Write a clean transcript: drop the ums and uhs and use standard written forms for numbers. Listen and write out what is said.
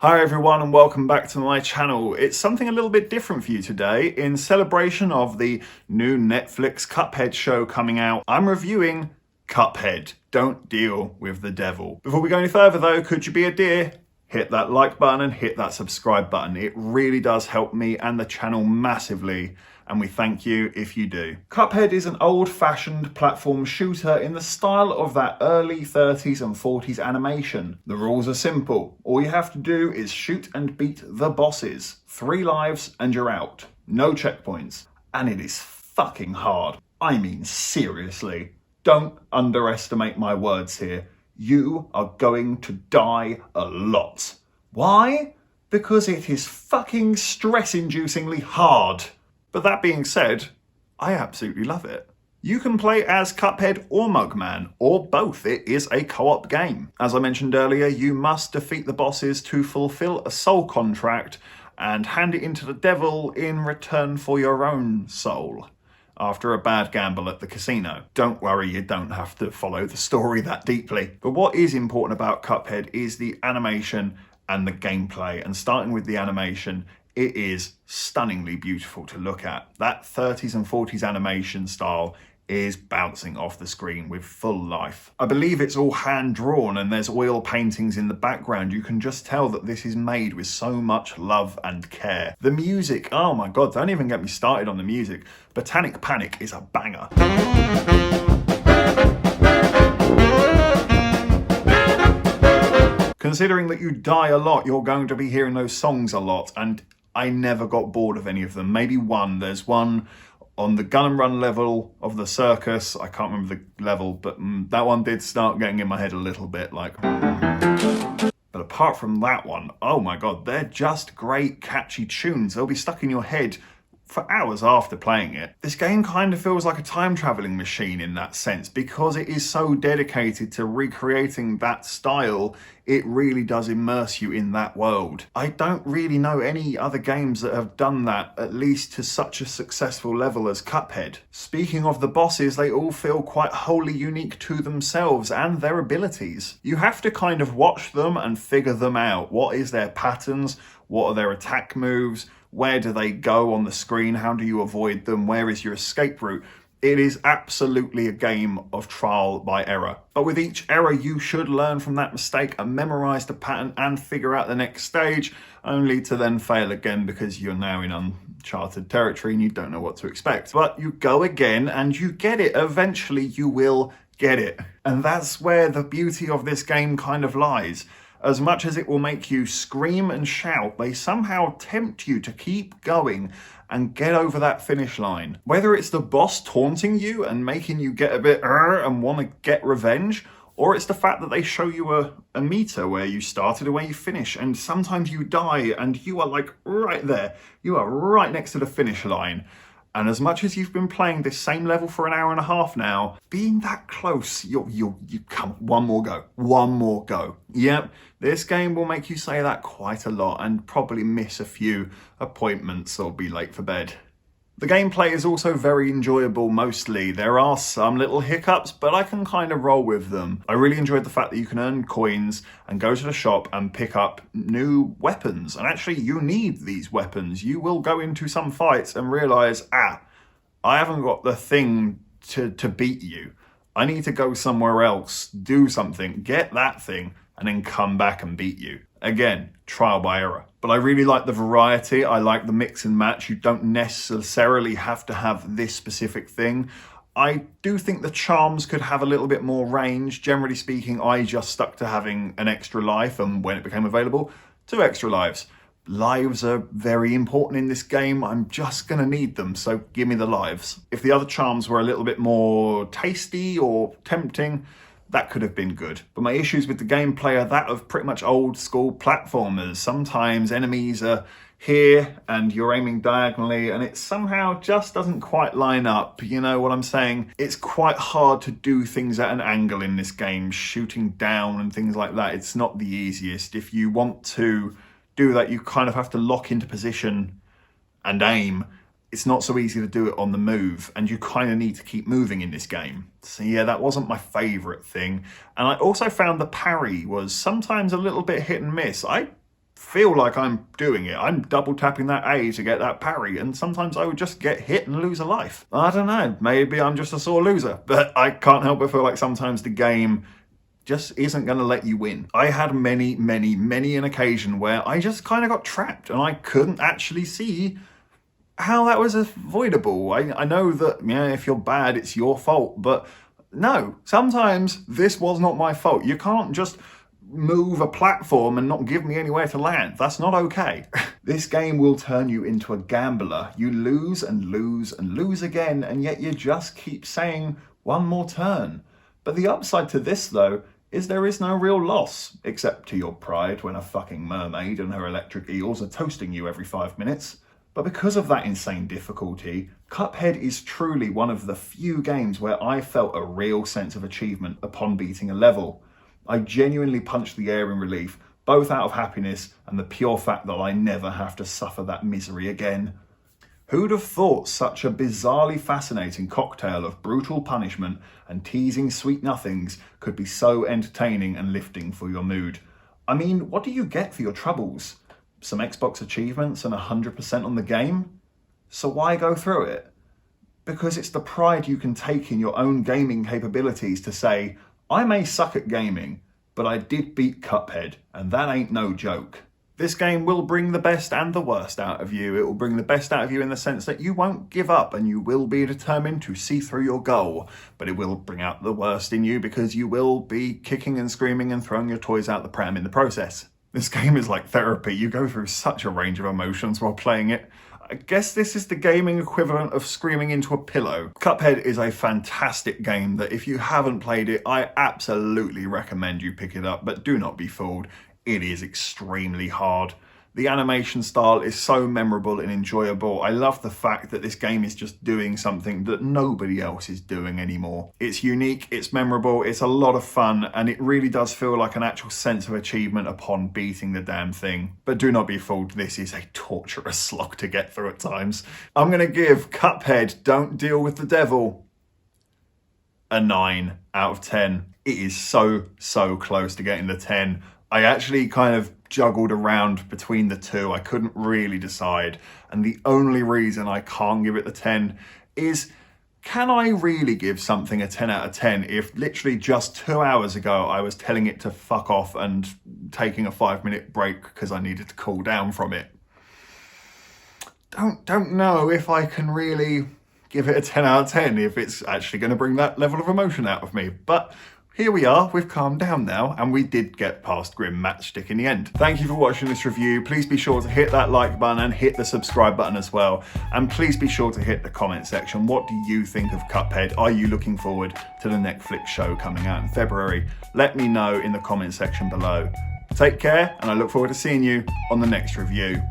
Hi everyone and welcome back to my channel. It's something a little bit different for you today. In celebration of the new Netflix Cuphead show coming out, I'm reviewing Cuphead. Don't deal with the devil. Before we go any further though, could you be a dear? Hit that like button and hit that subscribe button. It really does help me and the channel massively, and we thank you if you do. Cuphead is an old-fashioned platform shooter in the style of that early 30s and 40s animation. The rules are simple. All you have to do is shoot and beat the bosses. 3 lives and you're out. No checkpoints. And it is fucking hard. I mean, seriously. Don't underestimate my words here. You are going to die a lot. Why? Because it is fucking stress-inducingly hard. But that being said, I absolutely love it. You can play as Cuphead or Mugman, or both. It is a co-op game. As I mentioned earlier, you must defeat the bosses to fulfill a soul contract and hand it into the devil in return for your own soul after a bad gamble at the casino. Don't worry, you don't have to follow the story that deeply. But what is important about Cuphead is the animation and the gameplay. And starting with the animation, it is stunningly beautiful to look at. That 30s and 40s animation style is bouncing off the screen with full life. I believe it's all hand-drawn and there's oil paintings in the background. You can just tell that this is made with so much love and care. The music, oh my god, don't even get me started on the music. Botanic Panic is a banger. Considering that you die a lot, you're going to be hearing those songs a lot, and I never got bored of any of them. Maybe one. There's one on the gun and run level of the circus. I can't remember the level, but that one did start getting in my head a little bit, like. But apart from that one, oh my god, they're just great catchy tunes. They'll be stuck in your head for hours after playing it. This game kind of feels like a time traveling machine in that sense, because it is so dedicated to recreating that style. It really does immerse you in that world. I don't really know any other games that have done that, at least to such a successful level as Cuphead. Speaking of the bosses, they all feel quite wholly unique to themselves and their abilities. You have to kind of watch them and figure them out. What is their patterns? What are their attack moves? Where do they go on the screen? How do you avoid them? Where is your escape route? It is absolutely a game of trial by error. But with each error, you should learn from that mistake and memorize the pattern and figure out the next stage, only to then fail again because you're now in uncharted territory and you don't know what to expect. But you go again and you get it. Eventually you will get it. And that's where the beauty of this game kind of lies. As much as it will make you scream and shout, they somehow tempt you to keep going and get over that finish line. Whether it's the boss taunting you and making you get a bit and want to get revenge, or it's the fact that they show you a meter where you started and where you finish, and sometimes you die and you are like right there. You are right next to the finish line. And as much as you've been playing this same level for an hour and a half now, being that close, you come, one more go. Yep, this game will make you say that quite a lot and probably miss a few appointments or be late for bed. The gameplay is also very enjoyable mostly. There are some little hiccups, but I can kind of roll with them. I really enjoyed the fact that you can earn coins and go to the shop and pick up new weapons. And actually, you need these weapons. You will go into some fights and realize, I haven't got the thing to beat you. I need to go somewhere else, do something, get that thing, and then come back and beat you. Again, trial by error. But I really like the variety. I like the mix and match. You don't necessarily have to have this specific thing. I do think the charms could have a little bit more range. Generally speaking, I just stuck to having an extra life, and when it became available, 2 extra lives. Lives are very important in this game. I'm just gonna need them, so give me the lives. If the other charms were a little bit more tasty or tempting, that could have been good. But my issues with the gameplay are that of pretty much old school platformers. Sometimes enemies are here and you're aiming diagonally and it somehow just doesn't quite line up. You know what I'm saying? It's quite hard to do things at an angle in this game, shooting down and things like that. It's not the easiest. If you want to do that, you kind of have to lock into position and aim. It's not so easy to do it on the move, and you kind of need to keep moving in this game. So yeah, that wasn't my favourite thing. And I also found the parry was sometimes a little bit hit and miss. I feel like I'm doing it. I'm double tapping that A to get that parry, and sometimes I would just get hit and lose a life. I don't know, maybe I'm just a sore loser, but I can't help but feel like sometimes the game just isn't going to let you win. I had many an occasion where I just kind of got trapped and I couldn't actually see how that was avoidable. I know that, yeah, if you're bad, it's your fault, but no, sometimes this was not my fault. You can't just move a platform and not give me anywhere to land. That's not okay. This game will turn you into a gambler. You lose and lose and lose again, and yet you just keep saying one more turn. But the upside to this, though, is there is no real loss, except to your pride when a fucking mermaid and her electric eels are toasting you every 5 minutes. But because of that insane difficulty, Cuphead is truly one of the few games where I felt a real sense of achievement upon beating a level. I genuinely punched the air in relief, both out of happiness and the pure fact that I never have to suffer that misery again. Who'd have thought such a bizarrely fascinating cocktail of brutal punishment and teasing sweet nothings could be so entertaining and lifting for your mood? I mean, what do you get for your troubles? Some Xbox achievements and 100% on the game? So why go through it? Because it's the pride you can take in your own gaming capabilities to say, I may suck at gaming, but I did beat Cuphead, and that ain't no joke. This game will bring the best and the worst out of you. It will bring the best out of you in the sense that you won't give up and you will be determined to see through your goal. But it will bring out the worst in you because you will be kicking and screaming and throwing your toys out the pram in the process. This game is like therapy. You go through such a range of emotions while playing it. I guess this is the gaming equivalent of screaming into a pillow. Cuphead is a fantastic game that if you haven't played it, I absolutely recommend you pick it up, but do not be fooled. It is extremely hard. The animation style is so memorable and enjoyable. I love the fact that this game is just doing something that nobody else is doing anymore. It's unique, it's memorable, it's a lot of fun, and it really does feel like an actual sense of achievement upon beating the damn thing. But do not be fooled, this is a torturous slog to get through at times. I'm gonna give Cuphead Don't Deal with the Devil a 9 out of 10. It is so close to getting the 10. I actually kind of juggled around between the two. I couldn't really decide. And the only reason I can't give it the 10 is, can I really give something a 10 out of 10 if literally just 2 hours ago I was telling it to fuck off and taking a 5-minute break because I needed to cool down from it? Don't know if I can really give it a 10 out of 10 if it's actually going to bring that level of emotion out of me. But here we are, we've calmed down now, and we did get past Grim Matchstick in the end. Thank you for watching this review. Please be sure to hit that like button and hit the subscribe button as well. And please be sure to hit the comment section. What do you think of Cuphead? Are you looking forward to the Netflix show coming out in February? Let me know in the comment section below. Take care, and I look forward to seeing you on the next review.